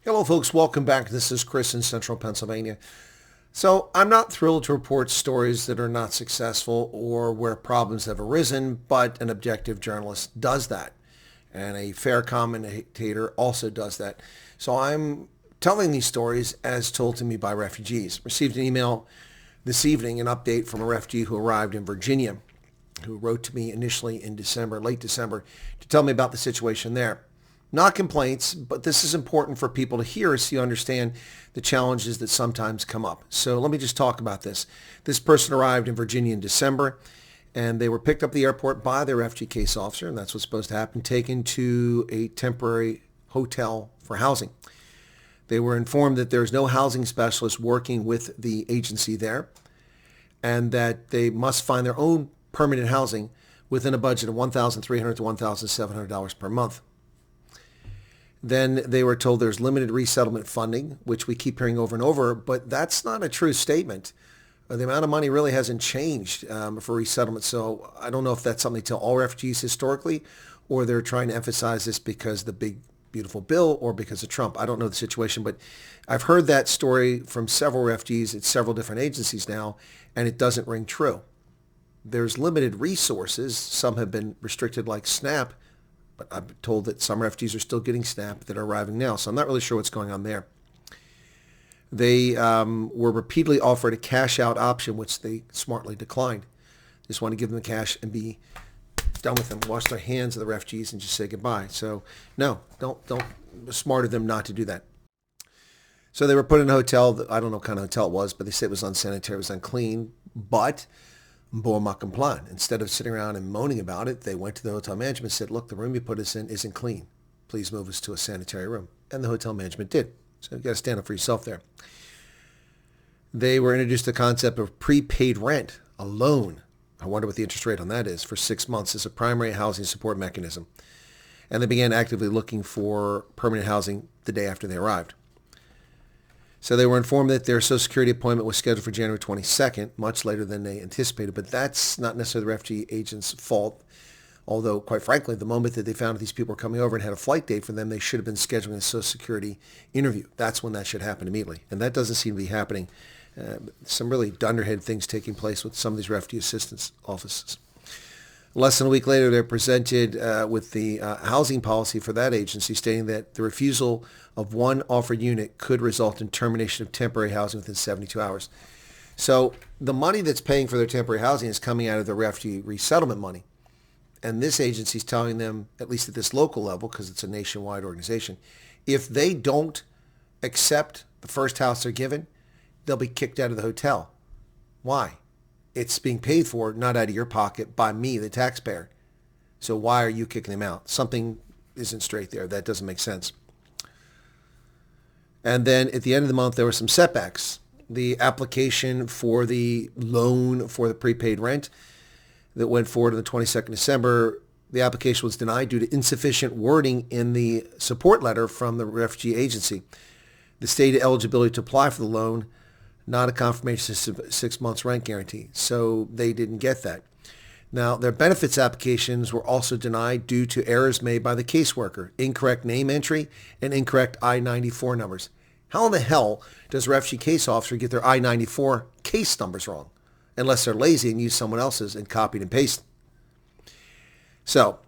Hello, folks. Welcome back. This is Chris in Central Pennsylvania. So I'm not thrilled to report stories that are not successful or where problems have arisen, but an objective journalist does that. And a fair commentator also does that. So I'm telling these stories as told to me by refugees. Received an email this evening, an update from a refugee who arrived in Virginia, who wrote to me initially in December, late December, to tell me about the situation there. Not complaints, but this is important for people to hear so you understand the challenges that sometimes come up. So let me just talk about this. This person arrived in Virginia in December, and they were picked up at the airport by their refugee case officer, and that's what's supposed to happen, taken to a temporary hotel for housing. They were informed that there's no housing specialist working with the agency there, and that they must find their own permanent housing within a budget of $1,300 to $1,700 per month. Then they were told there's limited resettlement funding, which we keep hearing over and over, but that's not a true statement. The amount of money really hasn't changed for resettlement. So I don't know if that's something to tell all refugees historically, or they're trying to emphasize this because the big, beautiful bill or because of Trump. I don't know the situation, but I've heard that story from several refugees at several different agencies now, and it doesn't ring true. There's limited resources. Some have been restricted like SNAP, but I'm told that some refugees are still getting SNAP that are arriving now. So I'm not really sure what's going on there. They were repeatedly offered a cash out option, which they smartly declined. They just want to give them the cash and be done with them, wash their hands of the refugees and just say goodbye. So no, don't smart of them not to do that. So they were put in a hotel. I don't know what kind of hotel it was, but they said it was unsanitary, it was unclean, but plan. Instead of sitting around and moaning about it, they went to the hotel management and said, look, the room you put us in isn't clean. Please move us to a sanitary room. And the hotel management did. So you've got to stand up for yourself there. They were introduced to the concept of prepaid rent, a loan. I wonder what the interest rate on that is for 6 months as a primary housing support mechanism. And they began actively looking for permanent housing the day after they arrived. So they were informed that their Social Security appointment was scheduled for January 22nd, much later than they anticipated. But that's not necessarily the refugee agent's fault. Although, quite frankly, the moment that they found that these people were coming over and had a flight date for them, they should have been scheduling a Social Security interview. That's when that should happen immediately. And that doesn't seem to be happening. Some really dunderhead things taking place with some of these refugee assistance offices. Less than a week later, they're presented with the housing policy for that agency, stating that the refusal of one offered unit could result in termination of temporary housing within 72 hours. So the money that's paying for their temporary housing is coming out of the refugee resettlement money. And this agency is telling them, at least at this local level, because it's a nationwide organization, if they don't accept the first house they're given, they'll be kicked out of the hotel. Why? It's being paid for, not out of your pocket, by me, the taxpayer. So why are you kicking them out? Something isn't straight there. That doesn't make sense. And then at the end of the month, there were some setbacks. The application for the loan for the prepaid rent that went forward on the 22nd of December, the application was denied due to insufficient wording in the support letter from the refugee agency. The stated eligibility to apply for the loan, not a confirmation of 6 months rent guarantee. So they didn't get that. Now, their benefits applications were also denied due to errors made by the caseworker, incorrect name entry, and incorrect I-94 numbers. How in the hell does a refugee case officer get their I-94 case numbers wrong? Unless they're lazy and use someone else's and copied and pasted. So,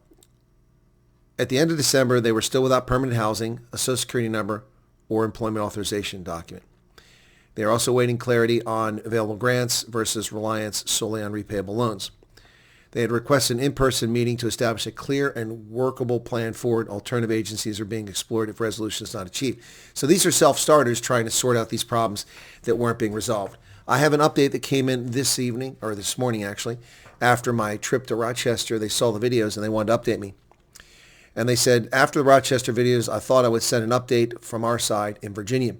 at the end of December, they were still without permanent housing, a Social Security number, or employment authorization document. They are also awaiting clarity on available grants versus reliance solely on repayable loans. They had requested an in-person meeting to establish a clear and workable plan forward. Alternative agencies are being explored if resolution is not achieved. So these are self-starters trying to sort out these problems that weren't being resolved. I have an update that came in this evening, or this morning actually, after my trip to Rochester. They saw the videos and they wanted to update me. And they said, after the Rochester videos, I thought I would send an update from our side in Virginia.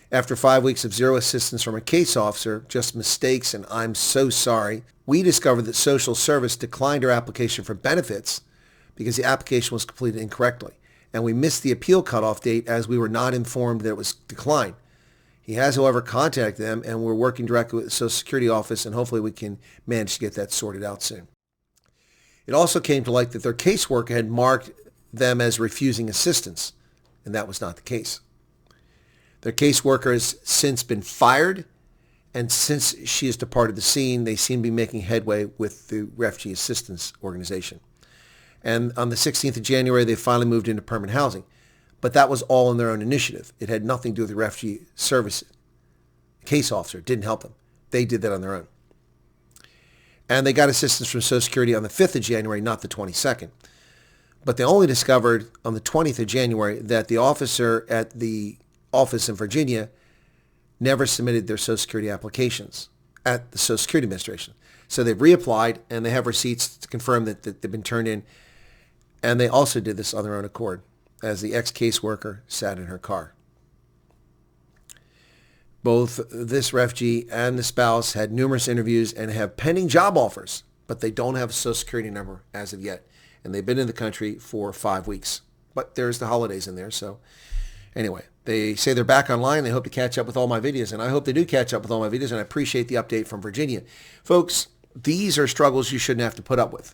After 5 weeks of zero assistance from a case officer, just mistakes, and I'm so sorry, we discovered that social service declined our application for benefits because the application was completed incorrectly. And we missed the appeal cutoff date as we were not informed that it was declined. He has, however, contacted them, and we're working directly with the Social Security office, and hopefully we can manage to get that sorted out soon. It also came to light that their caseworker had marked them as refusing assistance, and that was not the case. Their caseworker has since been fired, and since she has departed the scene, they seem to be making headway with the Refugee Assistance Organization. And on the 16th of January, they finally moved into permanent housing. But that was all on their own initiative. It had nothing to do with the refugee services. The case officer didn't help them. They did that on their own. And they got assistance from Social Security on the 5th of January, not the 22nd. But they only discovered on the 20th of January that the officer at the office in Virginia never submitted their Social Security applications at the Social Security Administration. So they've reapplied, and they have receipts to confirm that they've been turned in. And they also did this on their own accord, as the ex-caseworker sat in her car. Both this refugee and the spouse had numerous interviews and have pending job offers, but they don't have a Social Security number as of yet. And they've been in the country for 5 weeks. But there's the holidays in there, so anyway. They say they're back online. They hope to catch up with all my videos, and I hope they do catch up with all my videos, and I appreciate the update from Virginia. Folks, these are struggles you shouldn't have to put up with.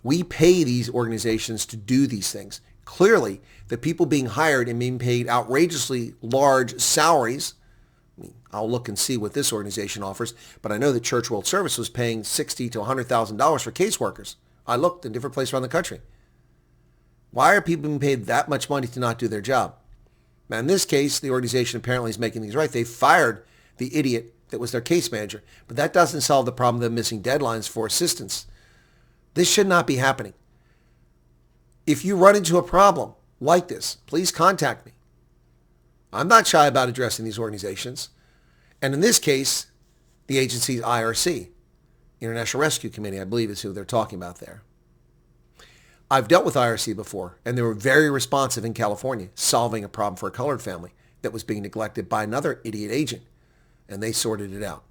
We pay these organizations to do these things. Clearly, the people being hired and being paid outrageously large salaries, I mean, I'll look and see what this organization offers, but I know that Church World Service was paying $60,000 to $100,000 for caseworkers. I looked in different places around the country. Why are people being paid that much money to not do their job? Now, in this case, the organization apparently is making things right. They fired the idiot that was their case manager, but that doesn't solve the problem of them missing deadlines for assistance. This should not be happening. If you run into a problem like this, please contact me. I'm not shy about addressing these organizations. And in this case, the agency's IRC, International Rescue Committee, I believe is who they're talking about there. I've dealt with IRC before, and they were very responsive in California, solving a problem for a colored family that was being neglected by another idiot agent, and they sorted it out.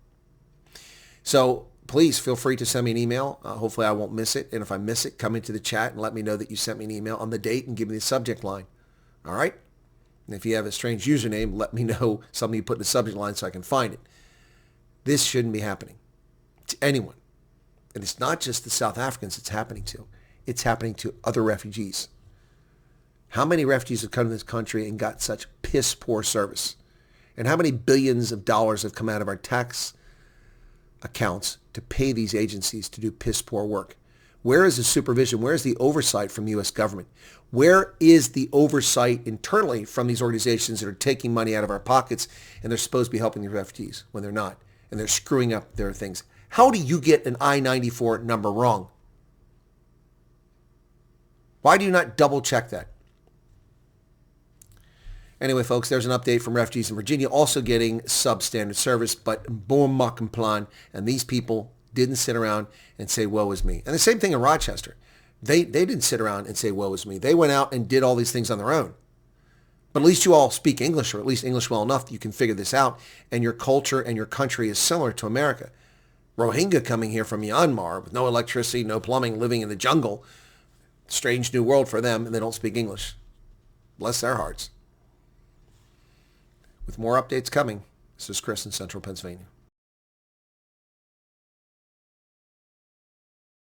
So please feel free to send me an email. Hopefully I won't miss it, and if I miss it, come into the chat and let me know that you sent me an email on the date and give me the subject line. All right? And if you have a strange username, let me know something you put in the subject line so I can find it. This shouldn't be happening to anyone. And it's not just the South Africans it's happening to. It's happening to other refugees. How many refugees have come to this country and got such piss poor service? And how many billions of dollars have come out of our tax accounts to pay these agencies to do piss poor work? Where is the supervision? Where is the oversight from the U.S. government? Where is the oversight internally from these organizations that are taking money out of our pockets and they're supposed to be helping the refugees when they're not? And they're screwing up their things. How do you get an I-94 number wrong? Why do you not double check that? Anyway, folks, there's an update from refugees in Virginia also getting substandard service, but boom, muck and plan, and these people didn't sit around and say, woe is me. And the same thing in Rochester. They didn't sit around and say, woe is me. They went out and did all these things on their own. But at least you all speak English, or at least English well enough that you can figure this out, and your culture and your country is similar to America. Rohingya coming here from Myanmar with no electricity, no plumbing, living in the jungle. Strange new world for them, and they don't speak English. Bless their hearts. With more updates coming, this is Chris in Central Pennsylvania.